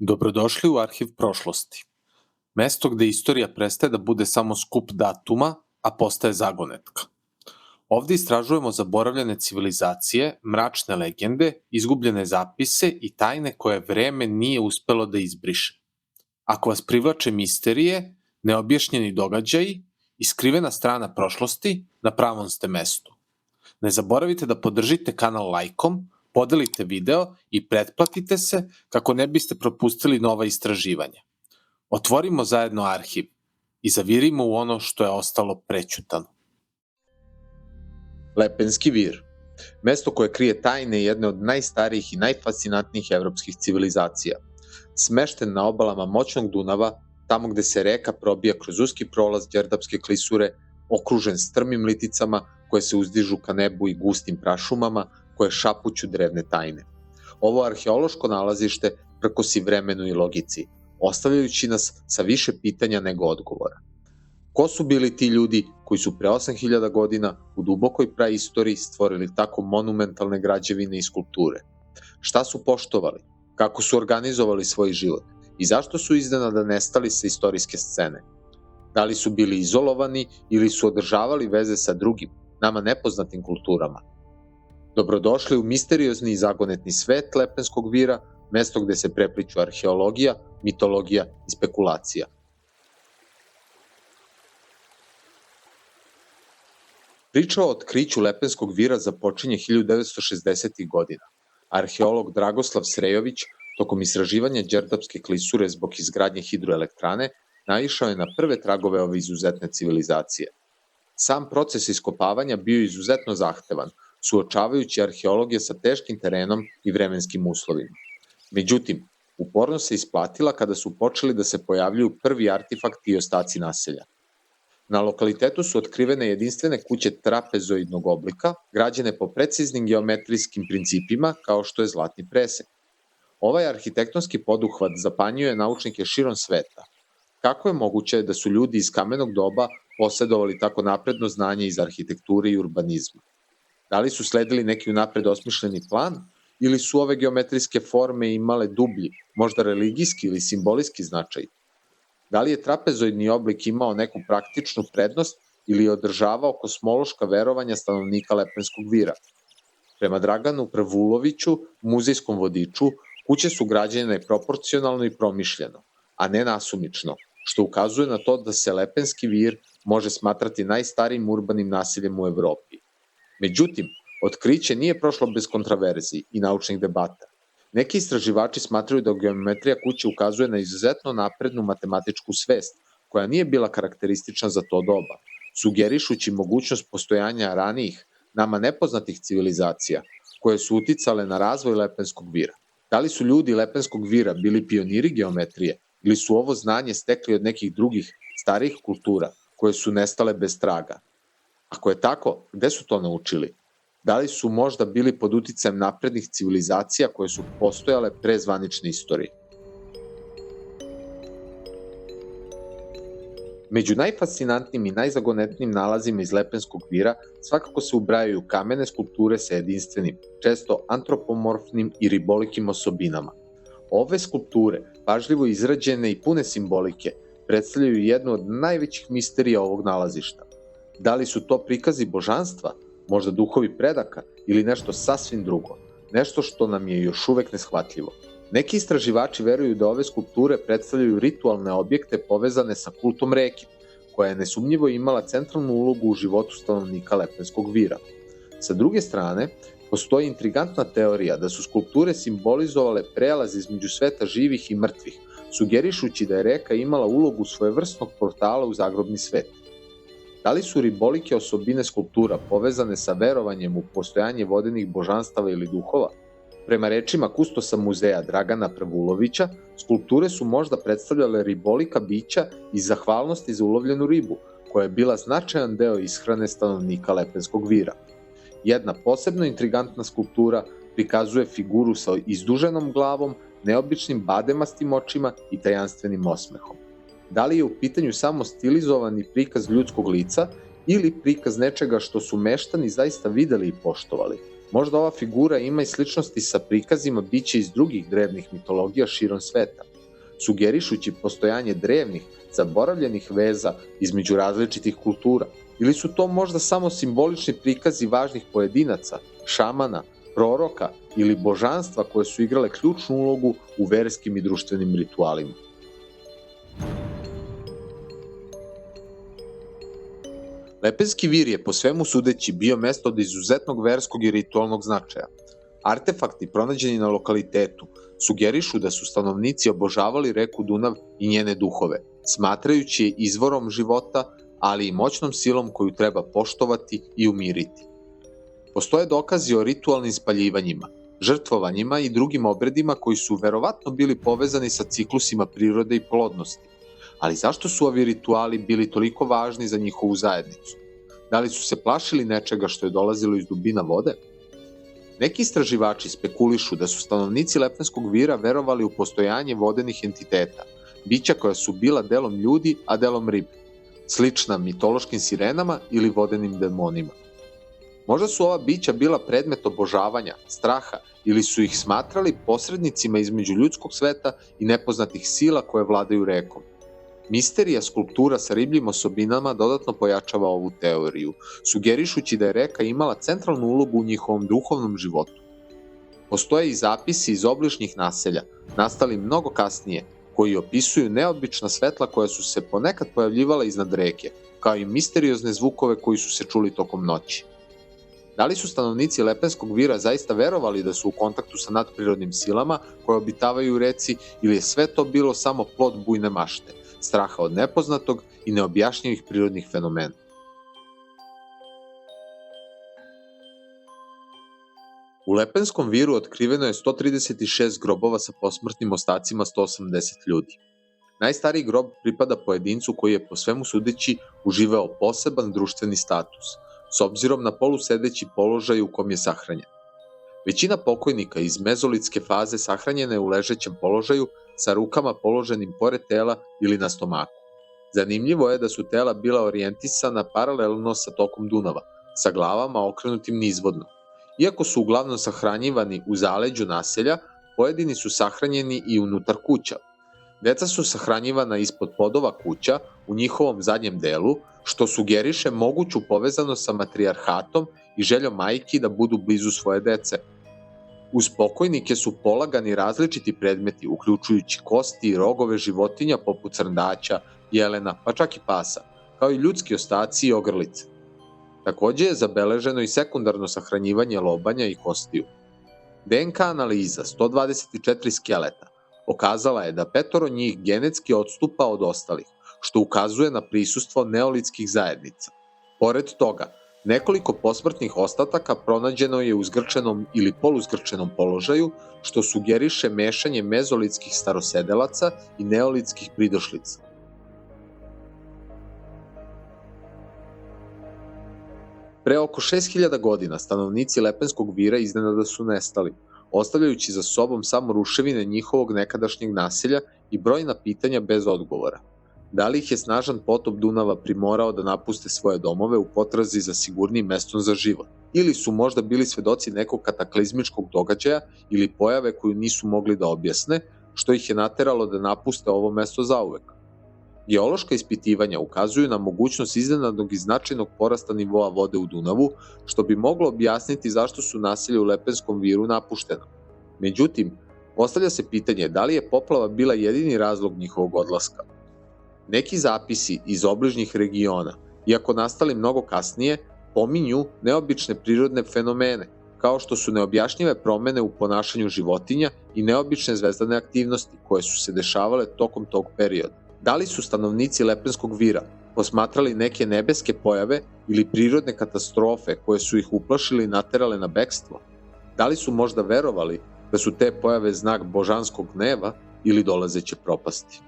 Dobrodošli u Arhiv prošlosti. Mesto gde istorija prestaje da bude samo skup datuma, a postaje zagonetka. Ovde istražujemo zaboravljene civilizacije, mračne legende, izgubljene zapise i tajne koje vreme nije uspelo da izbriše. Ako vas privlače misterije, neobjašnjeni događaji i skrivena strana prošlosti, na pravom ste mestu. Ne zaboravite da podržite kanal lajkom, podelite video i pretplatite se kako ne biste propustili nova istraživanja. Otvorimo zajedno arhiv i zavirimo u ono što je ostalo prećutano. Lepenski vir, mesto koje krije tajne jedne od najstarijih i najfascinantnijih evropskih civilizacija. Smešten na obalama moćnog Dunava, tamo gde se reka probija kroz uski prolaz Đerdapske klisure, okružen strmim liticama koje se uzdižu ka nebu i gustim prašumama koje šapuću drevne tajne. Ovo arheološko nalazište prkosi vremenu i logici, ostavljajući nas sa više pitanja nego odgovora. Ko su bili ti ljudi koji su pre 8000 godina u dubokoj praistoriji stvorili tako monumentalne građevine i skulpture? Šta su poštovali? Kako su organizovali svoj život? I zašto su iznenada nestali sa istorijske scene? Da li su bili izolovani ili su održavali veze sa drugim, nama nepoznatim kulturama? Dobrodošli u misteriozni i zagonetni svet Lepenskog vira, mesto gde se prepliću arheologija, mitologija i spekulacija. Priča o otkriću Lepenskog vira započinje 1960. godina. Arheolog Dragoslav Srejović, tokom istraživanja Đerdapske klisure zbog izgradnje hidroelektrane, naišao je na prve tragove ove izuzetne civilizacije. Sam proces iskopavanja bio je izuzetno zahtevan, suočavajući arheologije sa teškim terenom i vremenskim uslovima. Međutim, upornost se isplatila kada su počeli da se pojavljuju prvi artefakti i ostaci naselja. Na lokalitetu su otkrivene jedinstvene kuće trapezoidnog oblika, građene po preciznim geometrijskim principima kao što je zlatni presek. Ovaj arhitektonski poduhvat zapanjuje naučnike širom sveta. Kako je moguće da su ljudi iz kamenog doba posedovali tako napredno znanje iz arhitekture i urbanizma? Da li su sledili neki unapred osmišljeni plan ili su ove geometrijske forme imale dublji, možda religijski ili simbolijski značaj? Da li je trapezoidni oblik imao neku praktičnu prednost ili je održavao kosmološka verovanja stanovnika Lepenskog vira? Prema Draganu Prevuloviću, muzejskom vodiču, kuće su građene proporcionalno i promišljeno, a ne nasumično, što ukazuje na to da se Lepenski vir može smatrati najstarijim urbanim naseljem u Evropi. Međutim, otkriće nije prošlo bez kontraverziji i naučnih debata. Neki istraživači smatraju da geometrija kuće ukazuje na izuzetno naprednu matematičku svest, koja nije bila karakteristična za to doba, sugerišući mogućnost postojanja ranijih, nama nepoznatih civilizacija, koje su uticale na razvoj Lepenskog vira. Da li su ljudi Lepenskog vira bili pioniri geometrije ili su ovo znanje stekli od nekih drugih, starijih kultura, koje su nestale bez traga? Ako je tako, gde su to naučili? Da li su možda bili pod uticajem naprednih civilizacija koje su postojale pre zvanične istorije? Među najfascinantnijim i najzagonetnijim nalazima iz Lepenskog vira svakako se ubrajaju kamene skulpture sa jedinstvenim, često antropomorfnim i ribolikim osobinama. Ove skulpture, pažljivo izrađene i pune simbolike, predstavljaju jednu od najvećih misterija ovog nalazišta. Da li su to prikazi božanstva, možda duhovi predaka ili nešto sasvim drugo, nešto što nam je još uvek neshvatljivo? Neki istraživači veruju da ove skulpture predstavljaju ritualne objekte povezane sa kultom reke, koja je nesumnjivo imala centralnu ulogu u životu stanovnika Lepenskog vira. Sa druge strane, postoji intrigantna teorija da su skulpture simbolizovale prelaz između sveta živih i mrtvih, sugerišući da je reka imala ulogu svojevrsnog portala u zagrobni svet. Da li su ribolike osobine skulptura povezane sa verovanjem u postojanje vodenih božanstava ili duhova? Prema rečima kustosa muzeja Dragana Prevulovića, skulpture su možda predstavljale ribolika bića iz zahvalnosti za ulovljenu ribu, koja je bila značajan deo ishrane stanovnika Lepenskog vira. Jedna posebno intrigantna skulptura prikazuje figuru sa izduženom glavom, neobičnim bademastim očima i tajanstvenim osmehom. Da li je u pitanju samo stilizovani prikaz ljudskog lica ili prikaz nečega što su meštani zaista videli i poštovali? Možda ova figura ima i sličnosti sa prikazima bića iz drugih drevnih mitologija širom sveta. sugerišući postojanje drevnih, zaboravljenih veza između različitih kultura, ili su to možda samo simbolični prikazi važnih pojedinaca, šamana, proroka ili božanstva koje su igrale ključnu ulogu u verskim i društvenim ritualima. Lepenski vir je po svemu sudeći bio mesto od izuzetnog verskog i ritualnog značaja. Artefakti pronađeni na lokalitetu sugerišu da su stanovnici obožavali reku Dunav i njene duhove, smatrajući je izvorom života, ali i moćnom silom koju treba poštovati i umiriti. Postoje dokazi o ritualnim spaljivanjima, žrtvovanjima i drugim obredima koji su verovatno bili povezani sa ciklusima prirode i plodnosti. Ali zašto su ovi rituali bili toliko važni za njihovu zajednicu? Da li su se plašili nečega što je dolazilo iz dubina vode? Neki istraživači spekulišu da su stanovnici Lepenskog vira verovali u postojanje vodenih entiteta, bića koja su bila delom ljudi, a delom ribe, slična mitološkim sirenama ili vodenim demonima. Možda su ova bića bila predmet obožavanja, straha ili su ih smatrali posrednicima između ljudskog sveta i nepoznatih sila koje vladaju rekom. Misterija skulptura sa ribljim osobinama dodatno pojačava ovu teoriju, sugerišući da je reka imala centralnu ulogu u njihovom duhovnom životu. Postoje i zapisi iz obližnjih naselja, nastali mnogo kasnije, koji opisuju neobična svetla koja su se ponekad pojavljivala iznad reke, kao i misteriozne zvukove koji su se čuli tokom noći. Da li su stanovnici Lepenskog vira zaista verovali da su u kontaktu sa nadprirodnim silama koje obitavaju u reci, ili je sve to bilo samo plod bujne mašte, straha od nepoznatog i neobjašnjivih prirodnih fenomena? U Lepenskom viru otkriveno je 136 grobova sa posmrtnim ostacima 180 ljudi. Najstariji grob pripada pojedincu koji je po svemu sudeći uživao poseban društveni status, s obzirom na polusedeći položaj u kom je sahranjen. Većina pokojnika iz mezolitske faze sahranjena je u ležećem položaju sa rukama položenim pored tela ili na stomaku. Zanimljivo je da su tela bila orijentisana paralelno sa tokom Dunava, sa glavama okrenutim nizvodno. Iako su uglavnom sahranjivani u zaleđu naselja, pojedini su sahranjeni i unutar kuća. Deca su sahranjivana ispod podova kuća u njihovom zadnjem delu, što sugeriše moguću povezanost sa matrijarhatom i željom majki da budu blizu svoje dece. Uz pokojnike su polagani različiti predmeti, uključujući kosti i rogove životinja poput crndaća, jelena, pa čak i pasa, kao i ljudski ostaci i ogrlice. Takođe je zabeleženo i sekundarno sahranjivanje lobanja i kostiju. DNK analiza 124 skeleta pokazala je da 5 njih genetski odstupa od ostalih, što ukazuje na prisustvo neolitskih zajednica. Pored toga, nekoliko posmrtnih ostataka pronađeno je u zgrčenom ili poluzgrčenom položaju, što sugeriše mešanje mezolitskih starosedelaca i neolitskih pridošlica. Pre oko 6000 godina stanovnici Lepenskog vira iznenada su nestali, ostavljajući za sobom samo ruševine njihovog nekadašnjeg naselja i brojna pitanja bez odgovora. Da li ih je snažan potop Dunava primorao da napuste svoje domove u potrazi za sigurnim mestom za život? Ili su možda bili svedoci nekog kataklizmičkog događaja ili pojave koju nisu mogli da objasne, što ih je nateralo da napuste ovo mesto zauvek? Geološka ispitivanja ukazuju na mogućnost iznenadnog i značajnog porasta nivoa vode u Dunavu, što bi moglo objasniti zašto su naselja u Lepenskom viru napuštena. Međutim, postavlja se pitanje da li je poplava bila jedini razlog njihovog odlaska. Neki zapisi iz obližnjih regiona, iako nastali mnogo kasnije, pominju neobične prirodne fenomene, kao što su neobjašnjive promene u ponašanju životinja i neobične zvezdane aktivnosti koje su se dešavale tokom tog perioda. Da li su stanovnici Lepenskog vira posmatrali neke nebeske pojave ili prirodne katastrofe koje su ih uplašili i naterale na bekstvo? Da li su možda verovali da su te pojave znak božanskog gneva ili dolazeće propasti?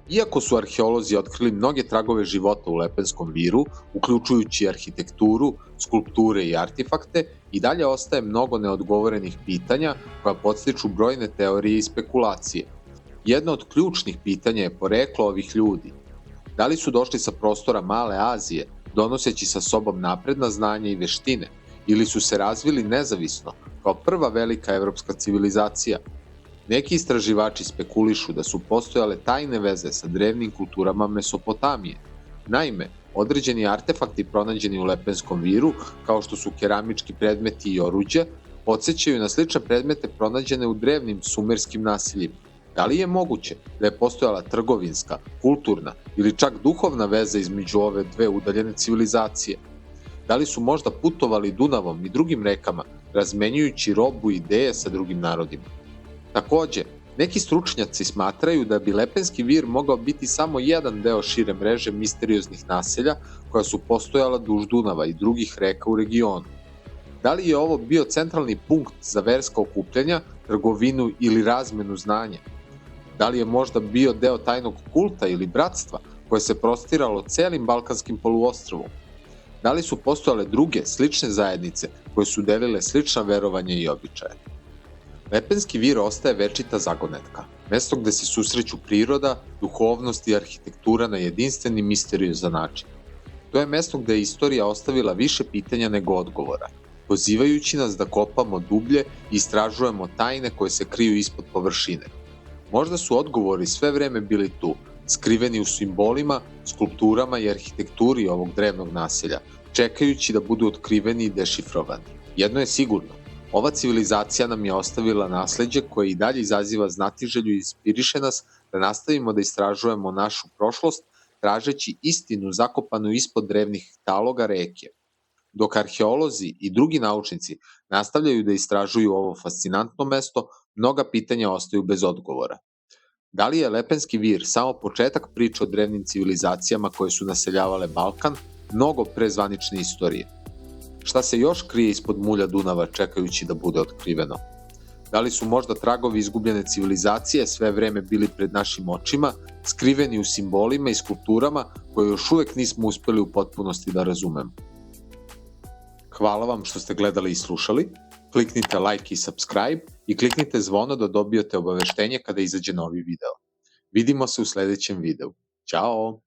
Iako su arheolozi otkrili mnoge tragove života u Lepenskom viru, uključujući arhitekturu, skulpture i artefakte, i dalje ostaje mnogo neodgovorenih pitanja koja podstiču brojne teorije i spekulacije. Jedno od ključnih pitanja je poreklo ovih ljudi. Da li su došli sa prostora Male Azije, donoseći sa sobom napredna znanja i veštine, ili su se razvili nezavisno, kao prva velika evropska civilizacija. Neki istraživači spekulišu da su postojale tajne veze sa drevnim kulturama Mesopotamije. Naime, određeni artefakti pronađeni u Lepenskom viru, kao što su keramički predmeti i oruđe, podsećaju na slične predmete pronađene u drevnim sumerskim nasiljima. Da li je moguće da je postojala trgovinska, kulturna ili čak duhovna veza između ove dve udaljene civilizacije? Da li su možda putovali Dunavom i drugim rekama, razmenjujući robu i ideje sa drugim narodima? Takođe, neki stručnjaci smatraju da bi Lepenski vir mogao biti samo jedan deo šire mreže misterioznih naselja koja su postojala duž Dunava i drugih reka u regionu. Da li je ovo bio centralni punkt za verska okupljanja, trgovinu ili razmenu znanja? Da li je možda bio deo tajnog kulta ili bratstva koje se prostiralo celim Balkanskim poluostrvom? Da li su postojale druge, slične zajednice koje su delile slična verovanja i običaje? Lepenski vir ostaje večita zagonetka, mesto gde se susreću priroda, duhovnost i arhitektura na jedinstven i misteriozan način. To je mesto gde je istorija ostavila više pitanja nego odgovora, pozivajući nas da kopamo dublje i istražujemo tajne koje se kriju ispod površine. Možda su odgovori sve vreme bili tu, skriveni u simbolima, skulpturama i arhitekturi ovog drevnog naselja, čekajući da budu otkriveni i dešifrovani. Jedno je sigurno, ova civilizacija nam je ostavila nasleđe koje i dalje izaziva znatiželju i inspiriše nas da nastavimo da istražujemo našu prošlost, tražeći istinu zakopanu ispod drevnih taloga reke. Dok arheolozi i drugi naučnici nastavljaju da istražuju ovo fascinantno mesto, mnoga pitanja ostaju bez odgovora. Da li je Lepenski vir samo početak priče o drevnim civilizacijama koje su naseljavale Balkan, mnogo pre zvanične istorije? Šta se još krije ispod mulja Dunava čekajući da bude otkriveno? Da li su možda tragovi izgubljene civilizacije sve vreme bili pred našim očima, skriveni u simbolima i skulpturama koje još uvek nismo uspeli u potpunosti da razumemo? Hvala vam što ste gledali i slušali. Kliknite like i subscribe i kliknite zvono da dobijete obaveštenje kada izađe novi video. Vidimo se u sledećem videu. Ćao!